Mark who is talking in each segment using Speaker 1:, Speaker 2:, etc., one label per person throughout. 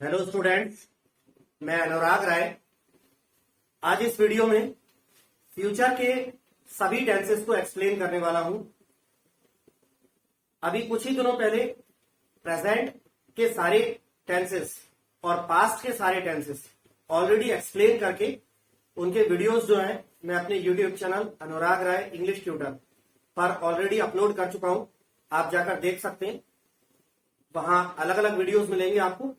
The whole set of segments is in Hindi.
Speaker 1: हेलो स्टूडेंट्स, मैं अनुराग राय। आज इस वीडियो में फ्यूचर के सभी टेंसेस को एक्सप्लेन करने वाला हूं। अभी कुछ ही दिनों पहले प्रेजेंट के सारे टेंसेस और पास्ट के सारे टेंसेस ऑलरेडी एक्सप्लेन करके उनके वीडियोस जो हैं मैं अपने यूट्यूब चैनल अनुराग राय इंग्लिश ट्यूटर पर ऑलरेडी अपलोड कर चुका हूं। आप जाकर देख सकते हैं, वहां अलग अलग वीडियोस मिलेंगे आपको।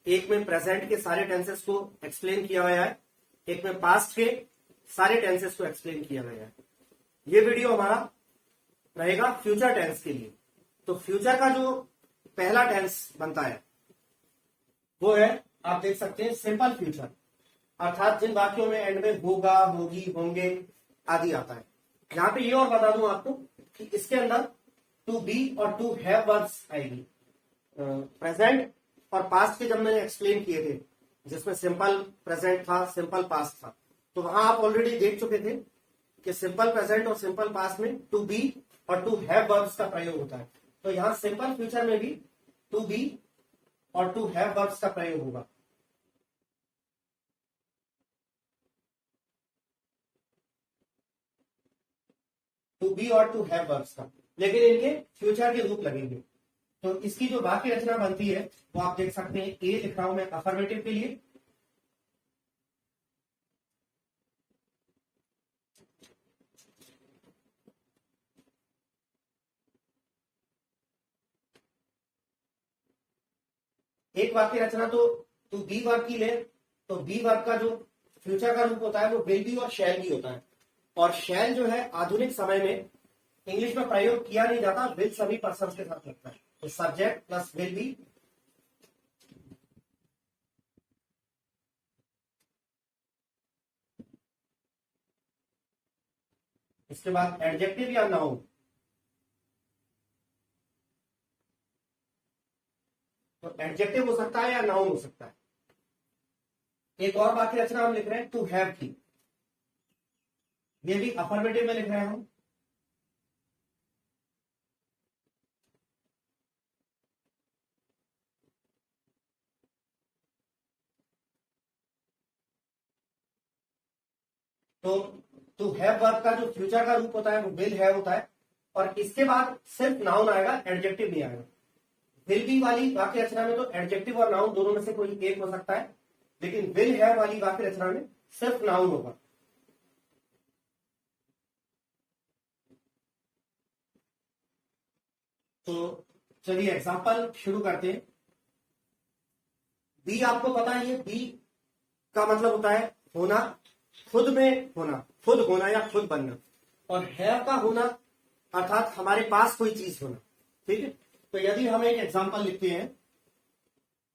Speaker 1: एक में प्रेजेंट के सारे टेंसेस को एक्सप्लेन किया गया है, एक में पास्ट के सारे टेंसेस को एक्सप्लेन किया गया है। ये वीडियो हमारा रहेगा फ्यूचर टेंस के लिए। तो फ्यूचर का जो पहला टेंस बनता है वो है, आप देख सकते हैं, सिंपल फ्यूचर, अर्थात जिन वाक्यों में एंड में होगा, होगी, होंगे आदि आता है। यहां पे ये और बता दूं आपको कि इसके अंदर टू बी और टू हैव वर्ब्स आएगी। प्रेजेंट और पास्ट के जब मैंने एक्सप्लेन किए थे, जिसमें सिंपल प्रेजेंट था, सिंपल पास्ट था, तो वहां आप ऑलरेडी देख चुके थे कि सिंपल प्रेजेंट और सिंपल पास्ट में टू बी और टू हैव वर्ब्स का प्रयोग होता है। तो यहां सिंपल फ्यूचर में भी टू बी और टू हैव वर्ब्स का प्रयोग होगा। टू बी और टू हैव वर्ब्स का, लेकिन इनके फ्यूचर के रूप लगेंगे। तो इसकी जो वाक्य रचना बनती है वो आप देख सकते हैं। ए लिख रहा हूं मैं अफर्मेटिव के लिए, एक वाक्य रचना तो टू बी वर्ब की ले, तो बी वर्ब का जो फ्यूचर का रूप होता है वो विल बी और शैल बी होता है। और शैल जो है आधुनिक समय में इंग्लिश में प्रयोग किया नहीं जाता, विल सभी पर्सन के साथ लगता है। तो सब्जेक्ट प्लस विल बी, इसके बाद एडजेक्टिव या नाउन, तो एडजेक्टिव हो सकता है या नाउन हो सकता है। एक और वाक्य रचना हम लिख रहे हैं टू हैव की, ये भी अफर्मेटिव में लिख रहे हैं हम। तो टू हैव वर्ब का जो फ्यूचर का रूप होता है वो विल हैव होता है, और इसके बाद सिर्फ नाउन आएगा, एडजेक्टिव नहीं आएगा। विल बी वाली वाक्य रचना में तो एडजेक्टिव और नाउन दोनों में से कोई एक हो सकता है, लेकिन विल हैव वाली वाक्य रचना में सिर्फ नाउन होगा। तो चलिए एग्जांपल शुरू करते हैं। बी आपको पता है, ये बी का मतलब होता है होना, खुद में होना, खुद होना या खुद बनना। और हैव का होना अर्थात हमारे पास कोई चीज होना। ठीक है, तो यदि हम एक एग्जांपल लिखते हैं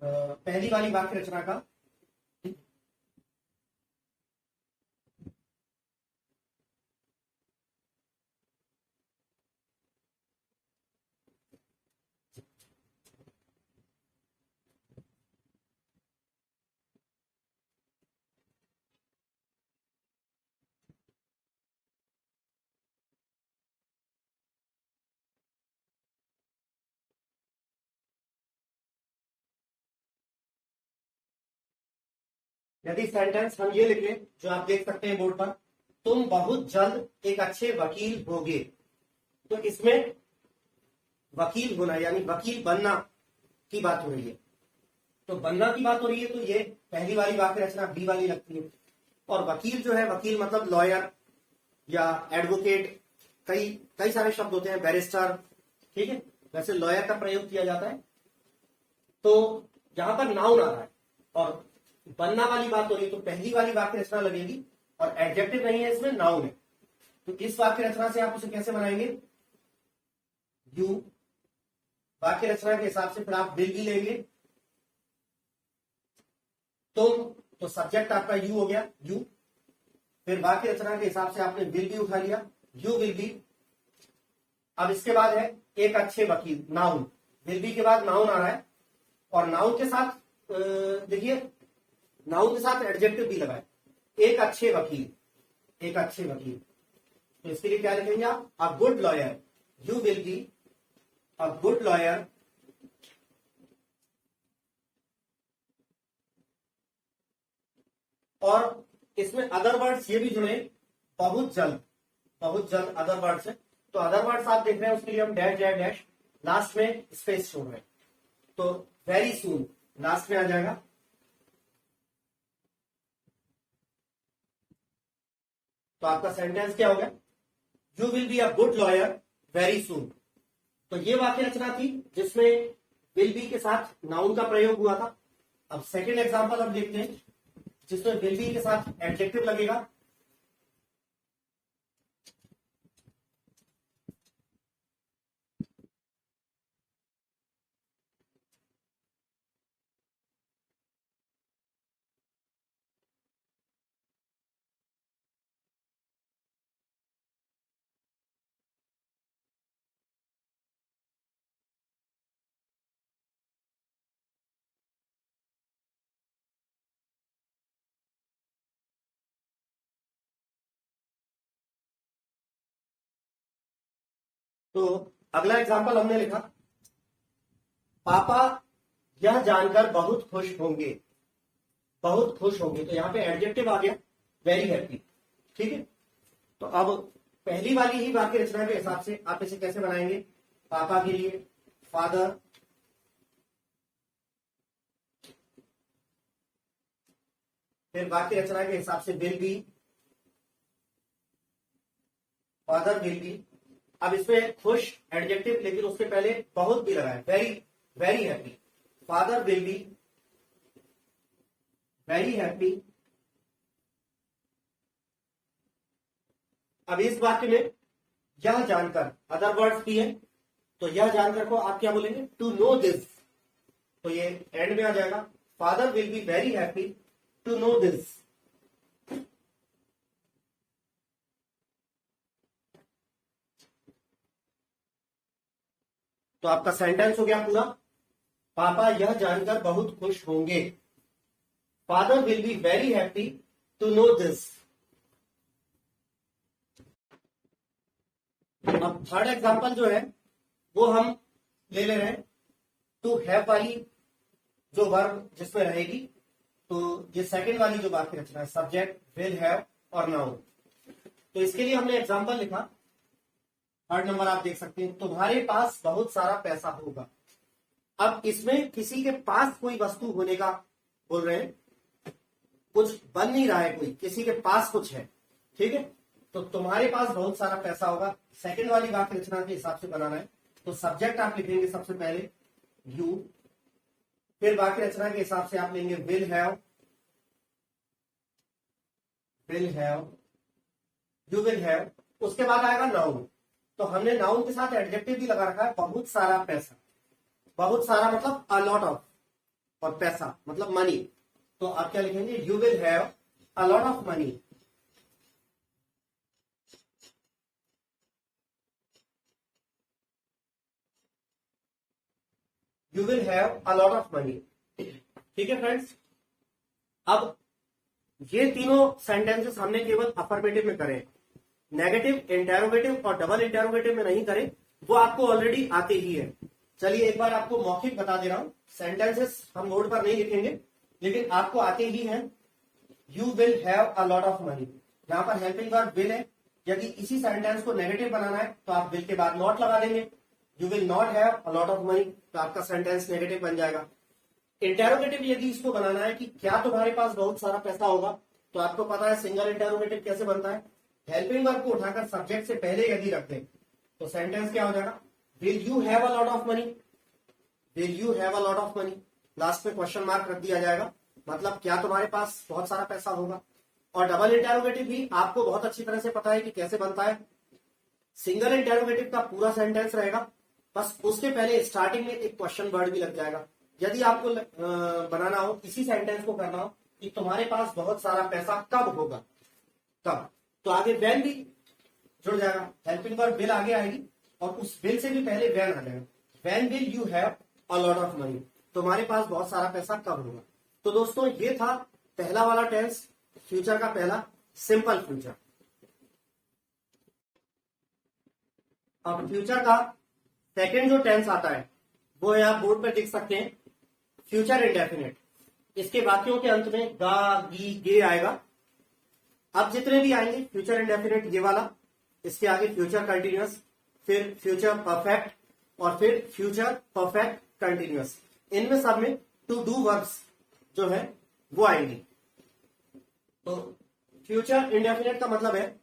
Speaker 1: पहली वाली वाक्य रचना का, यदि सेंटेंस हम ये लिखें जो आप देख सकते हैं बोर्ड पर, तुम बहुत जल्द एक अच्छे वकील होगे, तो इसमें वकील होना यानी वकील बनना की बात हो रही है। तो बनना की बात हो रही है, तो ये पहली वाली वाक्य रचना बी वाली लगती है। और वकील जो है, वकील मतलब लॉयर या एडवोकेट, कई कई सारे शब्द होते हैं, बैरिस्टर। ठीक है, वैसे लॉयर का प्रयोग किया जाता है। तो यहां पर नाउन आ रहा है और बनना वाली बात हो रही है, तो पहली वाली वाक्य रचना लगेगी, और एडजेक्टिव नहीं है इसमें, नाउन है। तो इस वाक्य रचना से आप उसे कैसे बनाएंगे, यू वाक्य रचना के हिसाब से फिर आप विल भी लेंगे। तुम, तो सब्जेक्ट आपका यू हो गया, यू। फिर वाक्य रचना के हिसाब से आपने विल भी उठा लिया, यू विल बी। अब इसके बाद है एक अच्छे वकील, नाउन। विल बी के बाद नाउन आ रहा है, और नाउन के साथ देखिए, नाउन के साथ एडजेक्टिव भी लगाए, एक अच्छे वकील, एक अच्छे वकील। तो इसके लिए क्या लिखेंगे आप, a good lawyer, you will be a good lawyer और इसमें अदर वर्ड्स ये भी जुड़े, बहुत जल्द, बहुत जल्द अदर वर्ड्स है। तो अदर वर्ड्स आप देख रहे हैं, उसके लिए हम डैश डैश डैश लास्ट में स्पेस छोड़ रहे हैं। तो वेरी सून लास्ट में आ जाएगा। तो आपका सेंटेंस क्या हो गया? You will be a good lawyer very soon. तो ये वाक्य रचना थी जिसमें विल बी के साथ नाउन का प्रयोग हुआ था। अब सेकेंड एग्जांपल हम देखते हैं जिसमें विल बी के साथ एडजेक्टिव लगेगा। तो अगला एग्जांपल हमने लिखा, पापा यह जानकर बहुत खुश होंगे, बहुत खुश होंगे। तो यहां पे एडजेक्टिव आ गया वेरी हैप्पी। ठीक है, तो अब पहली वाली ही वाक्य रचना के हिसाब से आप इसे कैसे बनाएंगे? पापा के लिए फादर, फिर वाक्य रचना के हिसाब से will be, father will B. अब इसमें खुश एडजेक्टिव, लेकिन उसके पहले बहुत भी लगा है, very, very happy. Father will be very happy. अब इस वाक्य में यह जानकर अदर वर्ड्स भी है, तो यह जानकर को आप क्या बोलेंगे? To know this. तो ये एंड में आ जाएगा, father will be very happy to know this. तो आपका सेंटेंस हो गया पूरा, पापा यह जानकर बहुत खुश होंगे, father will be very happy to know this. अब थर्ड एग्जांपल जो है वो हम ले रहे हैं टू हैव वाली जो वर्ब जिसमें रहेगी। तो ये सेकंड वाली जो वाक्य रचना है, सब्जेक्ट, विल, हैव और नाउन। तो इसके लिए हमने एग्जांपल लिखा, थर्ड नंबर आप देख सकते हैं, तुम्हारे पास बहुत सारा पैसा होगा। अब इसमें किसी के पास कोई वस्तु होने का बोल रहे हैं, कुछ बन नहीं रहा है, कोई किसी के पास कुछ है। ठीक है, तो तुम्हारे पास बहुत सारा पैसा होगा, सेकंड वाली वाक्य रचना के हिसाब से बनाना है। तो सब्जेक्ट आप लिखेंगे सबसे पहले यू, फिर वाक्य रचना के हिसाब से आप लेंगे will have, will have, you will have. उसके बाद आएगा नाउन। तो हमने नाउन के साथ एडजेक्टिव भी लगा रखा है, बहुत सारा पैसा। बहुत सारा मतलब अ लॉट ऑफ, और पैसा मतलब मनी। तो आप क्या लिखेंगे? You will have a lot of money. You will have a lot of money. ठीक है फ्रेंड्स, अब ये तीनों सेंटेंसेस हमने केवल अफर्मेटिव में करे, नेगेटिव, इंटेरोगेटिव और डबल इंटेरोगेटिव में नहीं करे, वो आपको ऑलरेडी आते ही है। चलिए एक बार आपको मौखिक बता दे रहा हूं, सेंटेंसेस हम बोर्ड पर नहीं लिखेंगे लेकिन आपको आते ही हैं। You will have a lot of money, यहां पर हेल्पिंग वर्ब विल है। यदि इसी सेंटेंस को नेगेटिव बनाना है तो आप विल के बाद नॉट लगा देंगे। You will not have a lot of money, तो आपका सेंटेंस नेगेटिव बन जाएगा। इंटेरोगेटिव यदि इसको बनाना है कि क्या तुम्हारे पास बहुत सारा पैसा होगा, तो आपको पता है सिंगल इंटेरोगेटिव कैसे बनता है। हेल्पिंग वर्ब को उठाकर सब्जेक्ट से पहले यदि रख दें तो सेंटेंस क्या हो जाएगा? Will you have a lot of money, will you have a lot of money. Last में क्वेश्चन मार्क रख दिया जाएगा, मतलब क्या तुम्हारे पास बहुत सारा पैसा होगा। और डबल इंटेरोगेटिव भी आपको बहुत अच्छी तरह से पता है कि कैसे बनता है। सिंगल इंटेरोगेटिव का पूरा सेंटेंस रहेगा, बस उसके पहले स्टार्टिंग में एक क्वेश्चन वर्ड भी लग जाएगा। यदि आपको बनाना हो, इसी सेंटेंस को करना हो कि तुम्हारे पास बहुत सारा पैसा कब होगा, कब, तो आगे व्हेन भी जुड़ जाएगा। हेल्पिंग वर्ब विल आगे आएगी और उस विल से भी पहले व्हेन आ जाएगा। When will you have a lot of money, तुम्हारे पास बहुत सारा पैसा कब होगा। तो दोस्तों ये था पहला वाला टेंस, फ्यूचर का पहला, सिंपल फ्यूचर। अब फ्यूचर का सेकेंड जो टेंस आता है वो है, आप बोर्ड पर देख सकते हैं, फ्यूचर इंडेफिनिट। इसके वाक्यों के अंत में गा, गी, गे आएगा। अब जितने भी आएंगे फ्यूचर इंडेफिनिट ये वाला, इसके आगे फ्यूचर कंटिन्यूअस, फिर फ्यूचर परफेक्ट और फिर फ्यूचर परफेक्ट कंटिन्यूअस, इनमें सब में टू डू वर्ब्स जो है वो आएंगे। तो फ्यूचर इंडेफिनिट का मतलब है,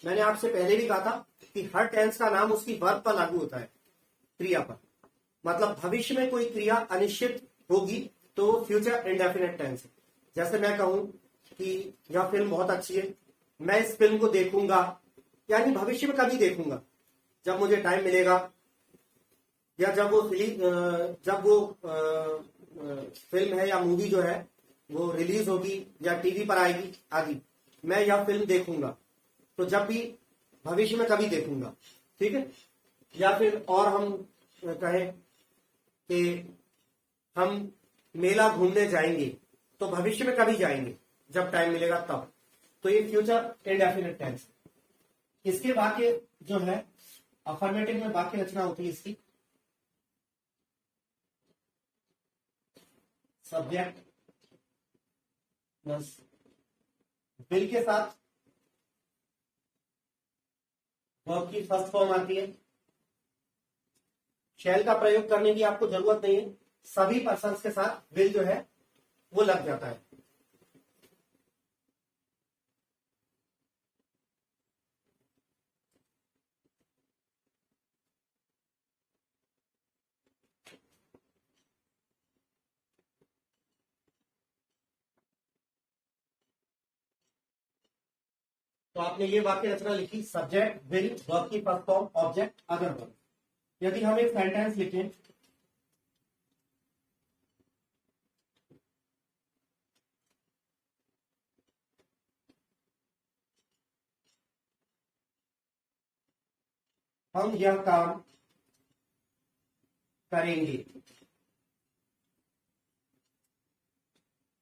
Speaker 1: मैंने आपसे पहले भी कहा था कि हर टेंस का नाम उसकी वर्ब पर लागू होता है, क्रिया पर। मतलब भविष्य में कोई क्रिया अनिश्चित होगी तो फ्यूचर इंडेफिनिट टेंस। जैसे मैं कहूं कि यह फिल्म बहुत अच्छी है, मैं इस फिल्म को देखूंगा, यानी भविष्य में कभी देखूंगा, जब मुझे टाइम मिलेगा, या जब वो फिल्म है या मूवी जो है वो रिलीज होगी या टीवी पर आएगी आदि, मैं यह फिल्म देखूंगा। तो जब भी भविष्य में कभी देखूंगा, ठीक है। या फिर और हम कहें कि हम मेला घूमने जाएंगे, तो भविष्य में कभी जाएंगे, जब टाइम मिलेगा तब। तो ये फ्यूचर इंडेफिनिट टेंस। इसके वाक्य जो है अफर्मेटिव में वाक्य रचना होती है इसकी, सब्जेक्ट प्लस विल के साथ वर्ब की फर्स्ट फॉर्म आती है। शैल का प्रयोग करने की आपको जरूरत नहीं है, सभी पर्सन्स के साथ विल जो है वो लग जाता है। तो आपने ये वाक्य रचना लिखी, सब्जेक्ट विल, वर्ब की first form object other verb. यदि हम एक सेंटेंस लिखें, हम यह काम करेंगे,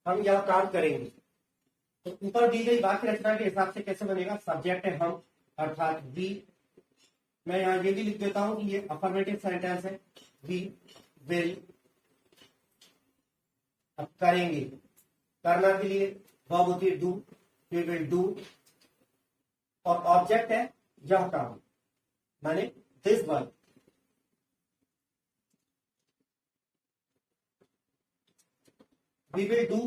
Speaker 1: हम यह काम करेंगे, तो ऊपर दी गई वाक्य रचना के हिसाब से कैसे बनेगा? सब्जेक्ट है हम अर्थात वी। मैं यहां ये भी लिख देता हूं कि ये अफर्मेटिव सेंटेंस है, वी विल। अब करेंगे, करना के लिए वर्ब होती है डू, वी विल डू। और ऑब्जेक्ट है यह काम, माने this work. We will do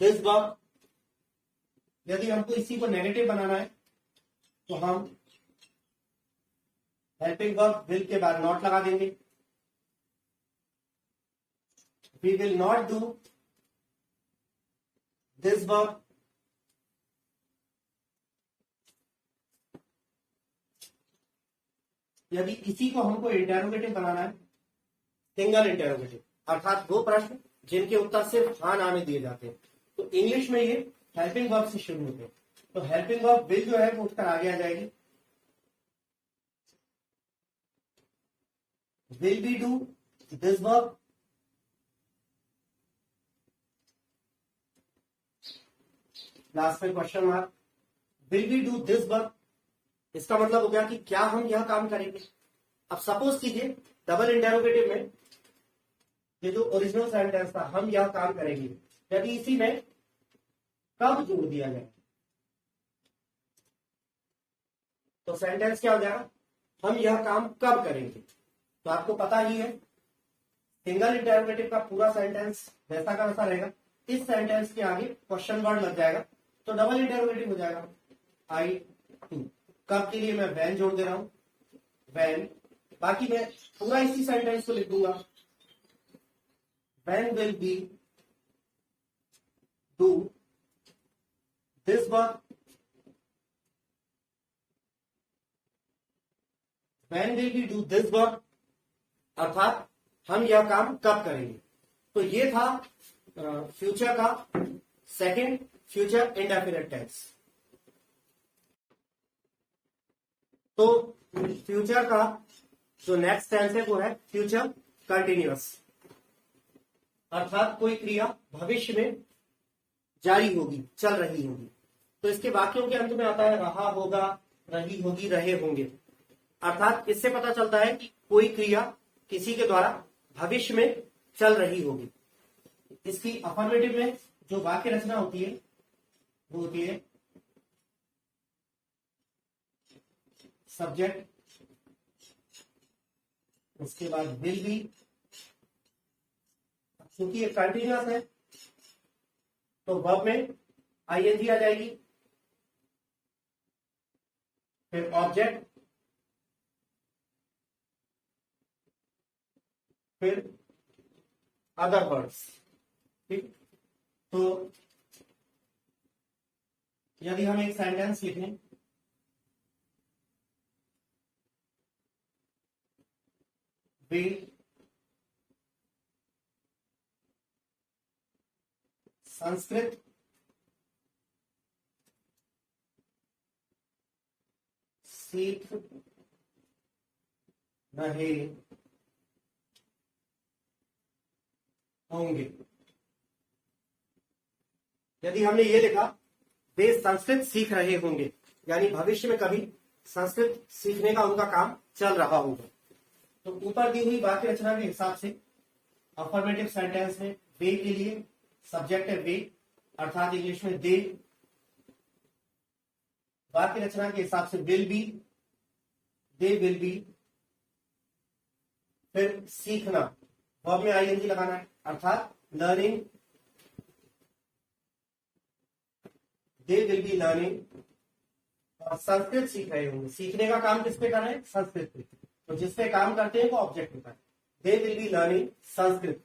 Speaker 1: this work. यदि हमको इसी को नेगेटिव बनाना है तो हम हेल्पिंग वर्ब विल के बाद नॉट लगा देंगे। We will not do this work. यदि इसी को हमको इंटेरोगेटिव बनाना है, सिंगल इंटेरोगेटिव, अर्थात वो प्रश्न जिनके उत्तर सिर्फ हाँ ना में दिए जाते हैं, तो इंग्लिश में ये हेल्पिंग वर्ब से शुरू होते हैं। तो हेल्पिंग वर्ब विल जो है वो उत्तर आगे आ जाएगी। Will be do this verb, last में question mark, will be do this verb. इसका मतलब हो गया कि क्या हम यह काम करेंगे। अब सपोज कीजिए डबल इंटेरोगेटिव में ये जो ओरिजिनल सेंटेंस था, हम यह काम करेंगे, यदि इसी में कब जोड़ दिया जाए तो सेंटेंस क्या हो जाएगा? हम यह काम कब करेंगे। तो आपको पता ही है सिंगल इंटेरोगेटिव का पूरा सेंटेंस वैसा का वैसा रहेगा, इस सेंटेंस के आगे क्वेश्चन वर्ड लग जाएगा तो डबल इंटेरोगेटिव हो जाएगा। आई टू, कब के लिए मैं वैन जोड़ दे रहा हूं, वैन। बाकी मैं पूरा इसी सेंटेंस को लिख दूंगा, van will be do this work, van will be do this work, अर्थात हम यह काम कब करेंगे। तो ये था फ्यूचर का सेकंड फ्यूचर इंडेफिनिट टेंस। तो फ्यूचर का जो नेक्स्ट टेंस है वो है फ्यूचर कंटिन्यूअस, अर्थात कोई क्रिया भविष्य में जारी होगी, चल रही होगी। तो इसके वाक्यों के अंत में आता है रहा होगा, रही होगी, रहे होंगे। अर्थात इससे पता चलता है कि कोई क्रिया किसी के द्वारा भविष्य में चल रही होगी। इसकी अफर्मेटिव में जो वाक्य रचना होती है वो होती है सब्जेक्ट, उसके बाद विल बी, क्योंकि ये कंटिन्यूअस है तो वर्ब में आईएनजी आ जाएगी, फिर ऑब्जेक्ट, फिर अदर वर्ड्स। ठीक, तो यदि हम एक सेंटेंस लिखें, वे संस्कृत सीख रहे होंगे। यदि हमने ये लिखा वे संस्कृत सीख रहे होंगे, यानी भविष्य में कभी संस्कृत सीखने का उनका काम चल रहा होगा। तो ऊपर दी हुई वाक्य रचना के हिसाब से अफर्मेटिव सेंटेंस में वे के लिए सब्जेक्ट है वे, अर्थात इंग्लिश में दे। वाक्य रचना के हिसाब से will be, they will be. फिर सीखना, वर्ब में आईएनजी लगाना है, अर्थात learning, they will be learning. और संस्कृत सीख रहे होंगे, सीखने का काम किस पे कर रहे हैं? संस्कृत पे। तो जिस पे काम करते हैं वो ऑब्जेक्ट होता है। They will be learning Sanskrit.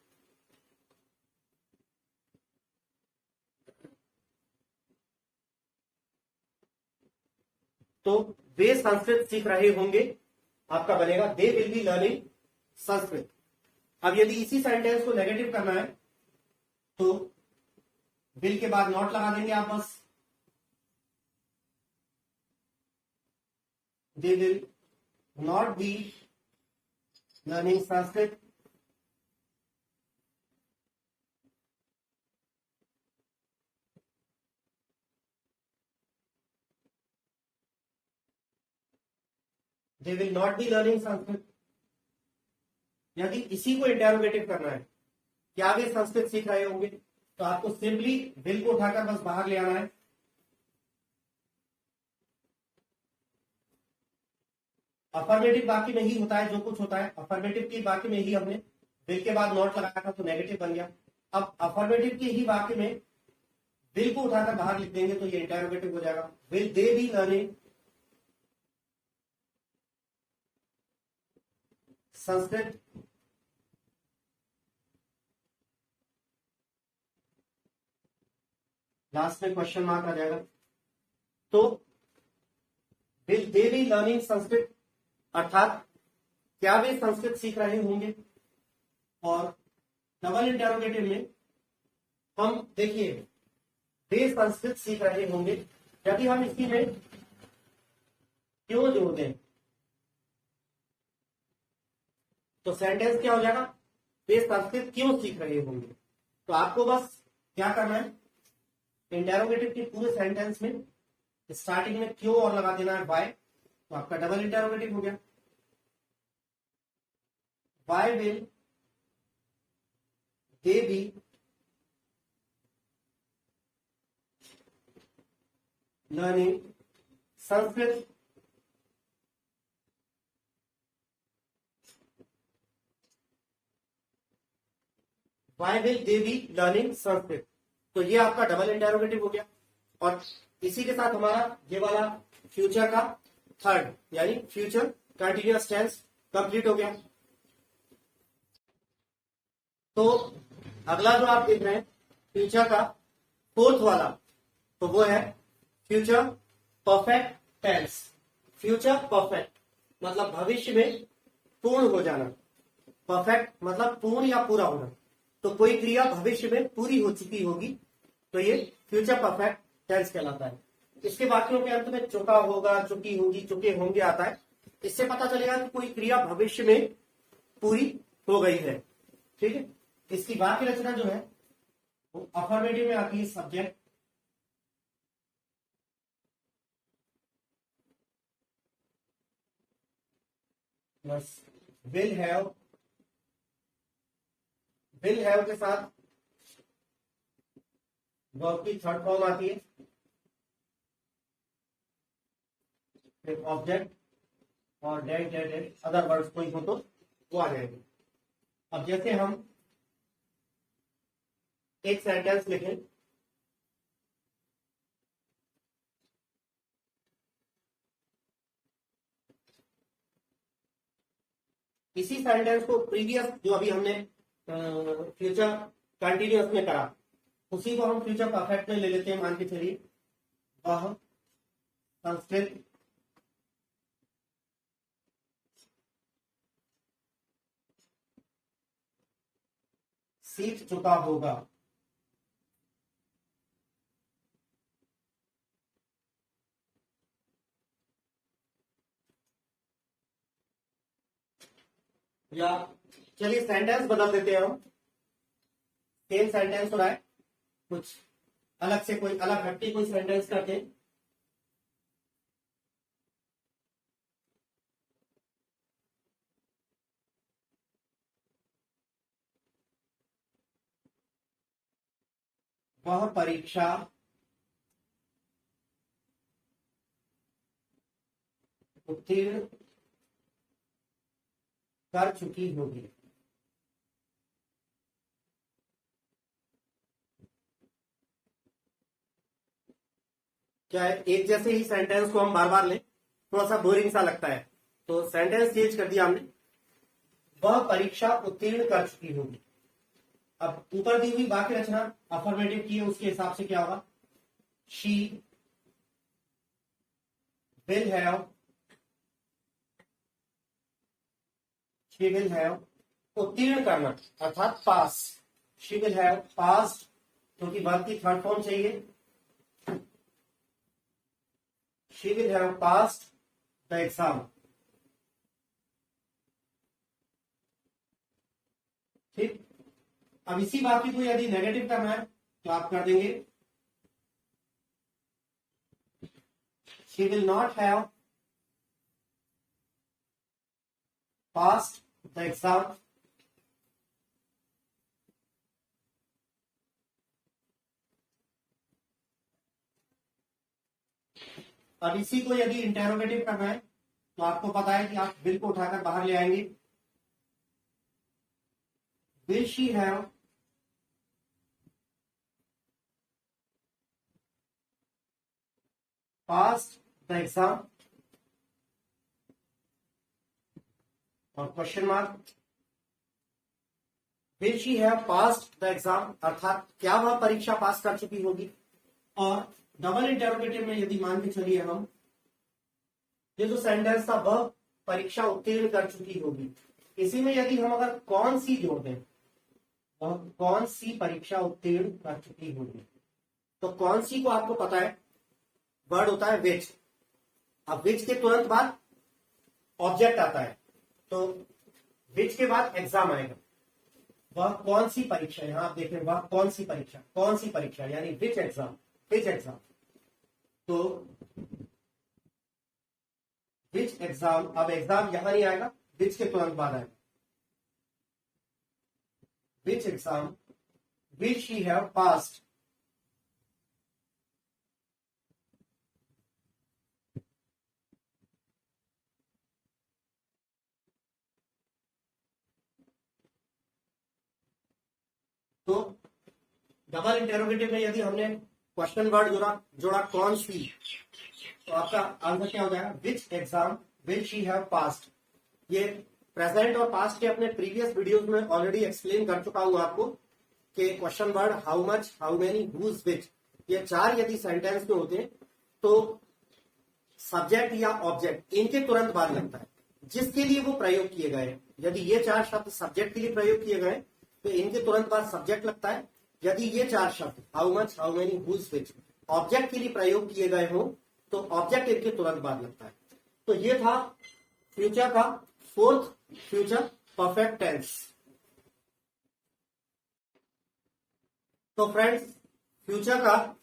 Speaker 1: तो वे संस्कृत सीख रहे होंगे, आपका बनेगा they will be learning Sanskrit. अब यदि इसी सेंटेंस को नेगेटिव करना है तो विल के बाद नॉट लगा देंगे आप बस। They will not be learning Sanskrit. They will not be learning Sanskrit. यदि इसी को इंटेरोगेटिव करना है, क्या वे संस्कृत सीख रहे होंगे, तो आपको सिंपली विल को उठाकर बस बाहर ले आना है। अफर्मेटिव वाक्य में ही होता है जो कुछ होता है। अफर्मेटिव के वाक्य में ही हमने विल के बाद नॉट लगाया था तो नेगेटिव बन गया। अब अफर्मेटिव के ही वाक्य में विल को उठाकर बाहर लिख देंगे तो ये इंटेरोगेटिव हो जाएगा। Will they be learning Sanskrit. Last में क्वेश्चन मार्क आ जाएगा। तो will they be learning Sanskrit, अर्थात क्या वे संस्कृत सीख रहे होंगे। और डबल इंटेरोगेटिव में हम देखिए वे संस्कृत सीख रहे होंगे, यदि हम इसी में क्यों जोड़ दें तो सेंटेंस क्या हो जाएगा? वे संस्कृत क्यों सीख रहे होंगे। तो आपको बस क्या करना है, इंटेरोगेटिव के पूरे सेंटेंस में स्टार्टिंग में क्यों और लगा देना है वाई, तो आपका डबल इंटेरोगेटिव हो गया। Why will they be learning Sanskrit. Why will they be learning Sanskrit. तो ये आपका डबल इंटेरोगेटिव हो गया। और इसी के साथ हमारा ये वाला फ्यूचर का थर्ड यानी फ्यूचर कंटिन्यूअस टेंस कंप्लीट हो गया। तो अगला जो आप देख रहे हैं फ्यूचर का फोर्थ वाला, तो वो है future perfect tense. Future perfect मतलब भविष्य में पूर्ण हो जाना। परफेक्ट मतलब पूर्ण या पूरा होना। तो कोई क्रिया भविष्य में पूरी हो चुकी होगी तो ये फ्यूचर परफेक्ट टेंस कहलाता है। इसके वाक्यों के अंत में चुका होगा, चुकी होगी, चुके होंगे आता है। इससे पता चलेगा कि कोई क्रिया भविष्य में पूरी हो गई है। ठीक है, इसकी वाक्य रचना जो है वो अफर्मेटिव में आती है सब्जेक्ट, प्लस विल हैव के साथ वर्ब की थर्ड फॉर्म आती है, फिर ऑब्जेक्ट और dash dash dash other words कोई हो तो वो आ जाएंगे। अब जैसे हम एक सेंटेंस लिखें, इसी सेंटेंस को प्रीवियस जो अभी हमने फ्यूचर कंटिन्यूअस में करा, उसी को हम फ्यूचर परफेक्ट में ले लेते हैं। मान के चलिए, वह संस्कृत सीख चुका होगा। या चलिए सेंटेंस बदल देते हैं हम, सेम सेंटेंस हो रहा है, कुछ अलग से कोई अलग हटके कोई सेंटेंस करते हैं। वह परीक्षा उत्तीर्ण कर चुकी होगी। क्या है, एक जैसे ही सेंटेंस को हम बार बार लें थोड़ा सा बोरिंग सा लगता है, तो सेंटेंस चेंज कर दिया हमने, वह परीक्षा उत्तीर्ण कर चुकी होगी। अब ऊपर दी हुई वाक्य रचना अफर्मेटिव की है, उसके हिसाब से क्या होगा, शी विल हैव उत्तीर्ण करना अर्थात पास, शी विल हैव पास्ड, क्योंकि वर्ब की थर्ड फॉर्म चाहिए, she will have passed the exam. ठीक, अब इसी वाक्य को यदि नेगेटिव करना है तो आप कर देंगे, she will not have passed the exam. अब इसी को यदि इंटेरोगेटिव करना है तो आपको पता है कि आप विल को उठाकर बाहर ले आएंगे, will she have passed the exam, और question mark, will she have passed the exam अर्थात क्या वह परीक्षा पास कर चुकी होगी। और डबल इंटेरोगेटिव में यदि मान के चलिए हम, ये जो सेंटेंस था वह परीक्षा उत्तीर्ण कर चुकी होगी, इसी में यदि हम अगर कौन सी जोड़ दें, वह कौन सी परीक्षा उत्तीर्ण कर चुकी होगी, तो कौन सी को आपको पता है वर्ड होता है विच। अब विच के तुरंत बाद ऑब्जेक्ट आता है, तो विच के बाद एग्जाम आएगा, वह कौन सी परीक्षा, यहां आप देखें वह कौन सी परीक्षा यानी विच एग्जाम, तो विच एग्जाम, अब एग्जाम यहां नहीं आएगा, विच के तुरंत बाद आएगा, which exam will she have passed. तो डबल इंटेरोगेटिव में यदि हमने क्वेश्चन वर्ड जोड़ा कौन सी, तो आपका आंसर क्या हो जाएगा, which exam will she have passed. ये प्रेजेंट और पास्ट के अपने प्रीवियस वीडियोस में ऑलरेडी एक्सप्लेन कर चुका हूं आपको कि question word how much, how many, whose, which, ये चार यदि सेंटेंस में होते हैं तो सब्जेक्ट या ऑब्जेक्ट इनके तुरंत बाद लगता है जिसके लिए वो प्रयोग किए गए। यदि ये चार शब्द सब्जेक्ट के लिए प्रयोग किए गए तो इनके तुरंत बाद सब्जेक्ट लगता है। यदि ये चार शब्द how much, how many, whose, which object के लिए प्रयोग किए गए हो तो ऑब्जेक्ट इनके तुरंत बाद लगता है। तो ये था फ्यूचर का फोर्थ फ्यूचर परफेक्ट टेंस। तो फ्रेंड्स, फ्यूचर का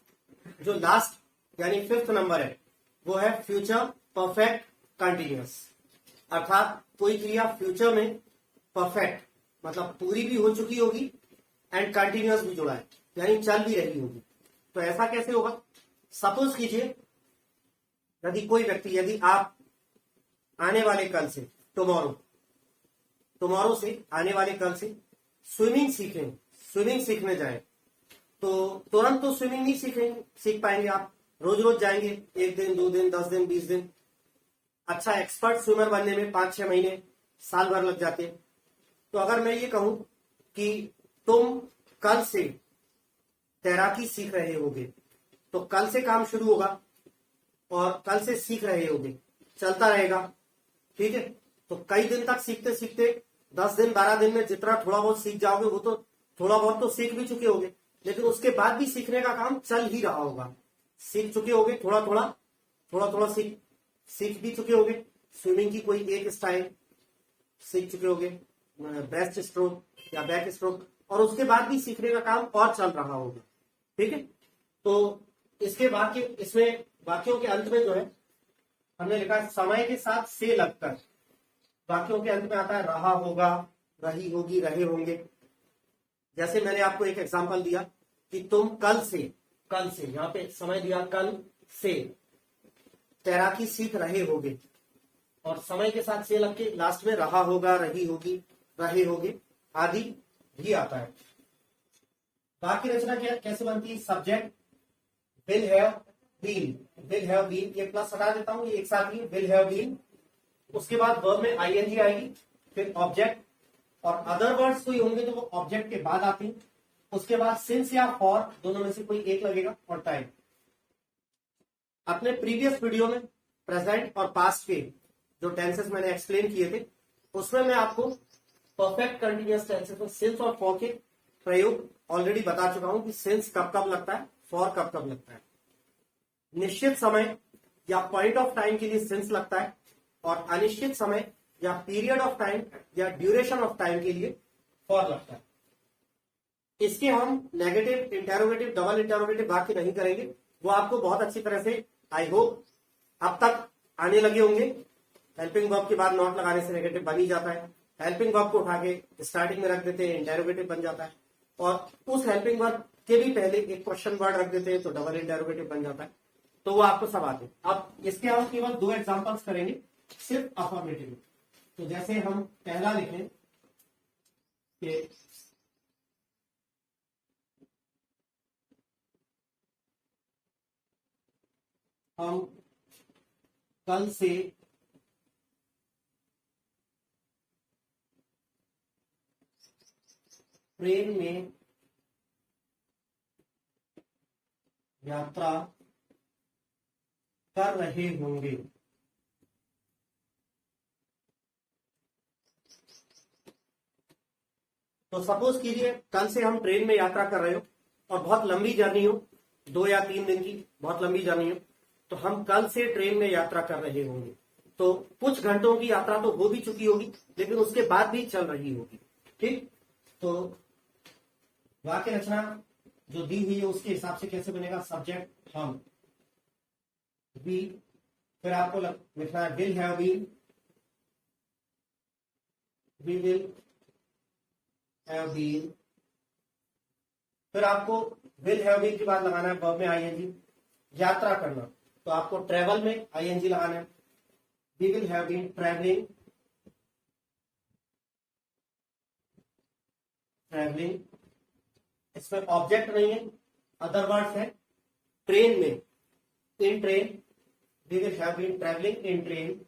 Speaker 1: जो लास्ट यानी फिफ्थ नंबर है वो है फ्यूचर परफेक्ट कंटिन्यूअस, अर्थात कोई क्रिया फ्यूचर में परफेक्ट मतलब पूरी भी हो चुकी होगी एंड कंटिन्यूअस भी जुड़ा है यानी चल भी रही होगी। तो ऐसा कैसे होगा? सपोज कीजिए यदि कोई व्यक्ति, यदि आप आने वाले कल से, टुमारो से, आने वाले कल से स्विमिंग सीखने जाएं, तो तुरंत तो स्विमिंग नहीं सीख पाएंगे आप। रोज रोज जाएंगे, 1 दिन 2 दिन 10 दिन 20 दिन, अच्छा एक्सपर्ट स्विमर बनने में 5-6 महीने, साल भर लग जाते हैं। तो अगर मैं ये कहूं कि तुम कल से तैराकी सीख रहे होगे, तो कल से काम शुरू होगा और कल से सीख रहे होगे, चलता रहेगा, ठीक है। तो कई दिन तक सीखते सीखते 10 दिन 12 दिन में जितना थोड़ा बहुत सीख जाओगे, वो तो थोड़ा बहुत तो सीख भी चुके होगे, लेकिन उसके बाद भी सीखने का काम चल ही रहा होगा। सीख चुके होगे, थोड़ा थोड़ा सीख भी चुके होगे। स्विमिंग की कोई एक स्टाइल सीख चुके होगे, ब्रेस्ट स्ट्रोक या बैक स्ट्रोक, और उसके बाद भी सीखने का काम और चल रहा होगा, ठीक है। तो इसके वाक्य, इसमें वाक्यों के अंत में जो है हमने लिखा है समय के साथ से लगकर। वाक्यों के अंत में आता है रहा होगा, रही होगी, रहे होंगे। जैसे मैंने आपको एक एग्जांपल दिया कि तुम कल से यहाँ पे समय दिया कल से तैराकी सीख रहे होगे, और समय के साथ से लग के लास्ट में रहा होगा, रही होगी, रहे होगे आदि भी आता है। वाक्य रचना कैसे बनती है? सब्जेक्ट विल हैव बीन, ये प्लस हटा देता हूं, ये एक साथ ही विल हैव बीन। उसके बाद वर्ब में आईएनजी आएगी, फिर ऑब्जेक्ट, और अदर वर्ड्स कोई होंगे तो वो ऑब्जेक्ट के बाद आती हैं। उसके बाद सिंस या फॉर, दोनों में से कोई एक लगेगा, और टाइम। अपने प्रीवियस वीडियो में प्रेजेंट और पास्ट के जो टेंसेस मैंने एक्सप्लेन किए थे, उसमें मैं आपको परफेक्ट कंटिन्यूअस टेंसेस में सिंस और फॉर के प्रयोग ऑलरेडी बता चुका हूं कि सिंस कब कब लगता है, फॉर कब कब लगता है। निश्चित समय या पॉइंट ऑफ टाइम के लिए सिंस लगता है, और अनिश्चित समय या पीरियड ऑफ टाइम या ड्यूरेशन ऑफ टाइम के लिए फॉर लगता है। इसके हम नेगेटिव, इंटेरोगेटिव, डबल इंटेरोगेटिव वाक्य नहीं करेंगे, वो आपको बहुत अच्छी तरह से आई होप अब तक आने लगे होंगे। हेल्पिंग वर्ब के बाद नॉट लगाने से नेगेटिव बन ही जाता है। हेल्पिंग वर्ब को उठा के स्टार्टिंग में रख देते हैं, इंटेरोगेटिव बन जाता है, और उस हेल्पिंग वर्ब के भी पहले एक क्वेश्चन वर्ड रख देते हैं तो डबल इंटेरोगेटिव बन जाता है। तो वो आपको सब आते हैं। अब इसके हम केवल 2 एग्जांपल्स करेंगे सिर्फ अफर्मेटिव। तो जैसे हम पहला लिखें कि हम कल से ट्रेन में यात्रा कर रहे होंगे। तो सपोज कीजिए कल से हम ट्रेन में यात्रा कर रहे हो और बहुत लंबी जर्नी हो, 2 या 3 दिन की बहुत लंबी जर्नी हो, तो हम कल से ट्रेन में यात्रा कर रहे होंगे। तो कुछ घंटों की यात्रा तो हो भी चुकी होगी, लेकिन उसके बाद भी चल रही होगी, ठीक। तो वाक्य रचना जो दी हुई है उसके हिसाब से कैसे बनेगा? सब्जेक्ट हम, वी, फिर आपको लिखना है will have been, we will have been, फिर आपको विल हैव बीन के बाद लगाना है वर्ब में आईएनजी। यात्रा करना, तो आपको ट्रेवल में आईएनजी लगाना है। We will have been travelling, इसमें ऑब्जेक्ट नहीं है, अदर वर्ड्स है। ट्रेन में, in train, we will have been travelling in train,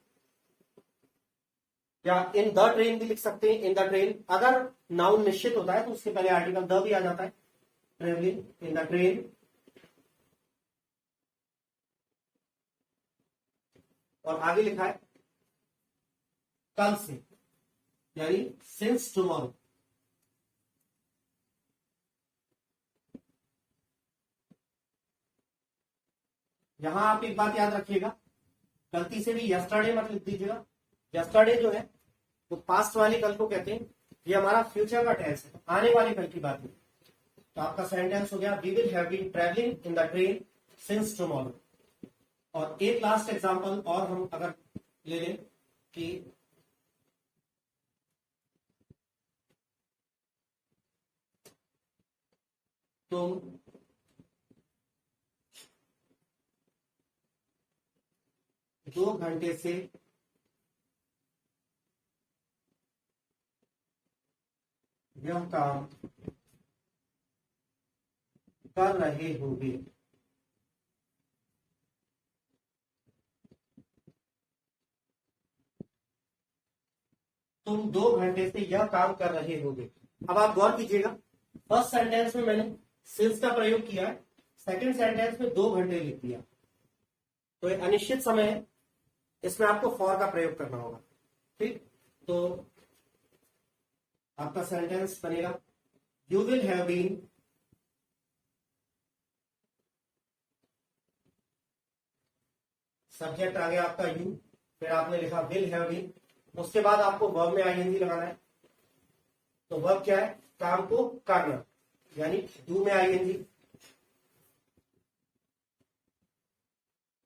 Speaker 1: या इन द ट्रेन भी लिख सकते हैं, इन द ट्रेन। अगर नाउन निश्चित होता है तो उसके पहले आर्टिकल द भी आ जाता है, ट्रेवलिंग इन द ट्रेन। और आगे लिखा है कल से, यानी सिंस टुमारो। यहां आप एक बात याद रखिएगा, गलती से भी यस्टरडे मत लिख दीजिएगा। यस्टरडे जो है वो पास्ट वाले कल को कहते हैं, ये हमारा फ्यूचर का टेंस है, आने वाले कल की बात है। तो आपका सेंटेंस हो गया we will have been travelling in the train since tomorrow. और एक लास्ट एग्जांपल और हम अगर ले लें कि तुम 2 घंटे से यह काम कर रहे होंगे। तुम 2 घंटे से यह काम कर रहे होगे। अब आप गौर कीजिएगा, फर्स्ट सेंटेंस में मैंने सिंस का प्रयोग किया है, सेकंड सेंटेंस में 2 घंटे लिख दिया, तो ये अनिश्चित समय है, इसमें आपको फॉर का प्रयोग करना होगा। ठीक, तो आपका सेंटेंस बनेगा you will have been subject आ गया आपका यू, फिर आपने लिखा विल हैव बीन, उसके बाद आपको वर्ब में आईएनजी लगाना है। तो वर्ब क्या है? काम को करना, यानी डू में ING.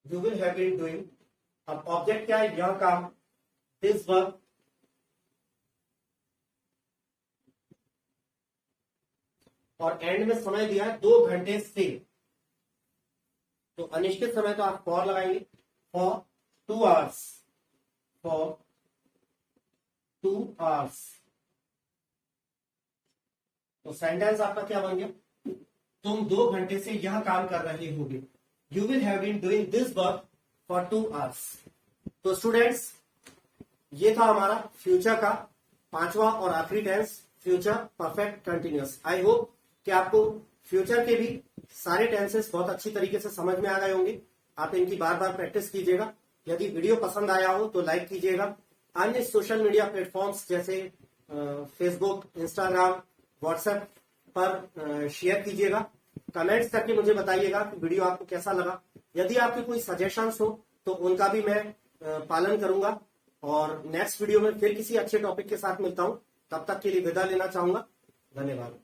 Speaker 1: You will have been doing. अब ऑब्जेक्ट क्या है? यह काम, दिस वर्ब। और एंड में समय दिया है 2 घंटे से, तो अनिश्चित समय तो आप फॉर लगाएंगे, फॉर 2 आवर्स, फॉर 2 आवर्स। तो सेंटेंस आपका क्या बन गया? तुम 2 घंटे से यह काम कर रहे होगे। You will have been doing this work for 2 hours. तो स्टूडेंट्स, ये था हमारा फ्यूचर का 5वां और आखिरी tense, future perfect continuous. I hope कि आपको फ्यूचर के भी सारे टेंसेस बहुत अच्छी तरीके से समझ में आ गए होंगे। आप इनकी बार बार प्रैक्टिस कीजिएगा। यदि वीडियो पसंद आया हो तो लाइक कीजिएगा। अन्य सोशल मीडिया प्लेटफॉर्म्स जैसे फेसबुक, इंस्टाग्राम, व्हाट्सएप पर शेयर कीजिएगा। कमेंट्स करके मुझे बताइएगा कि वीडियो आपको कैसा लगा। यदि आपके कोई सजेशंस हो तो उनका भी मैं पालन करूंगा। और नेक्स्ट वीडियो में फिर किसी अच्छे टॉपिक के साथ मिलता हूं। तब तक के लिए विदा लेना चाहूंगा। धन्यवाद।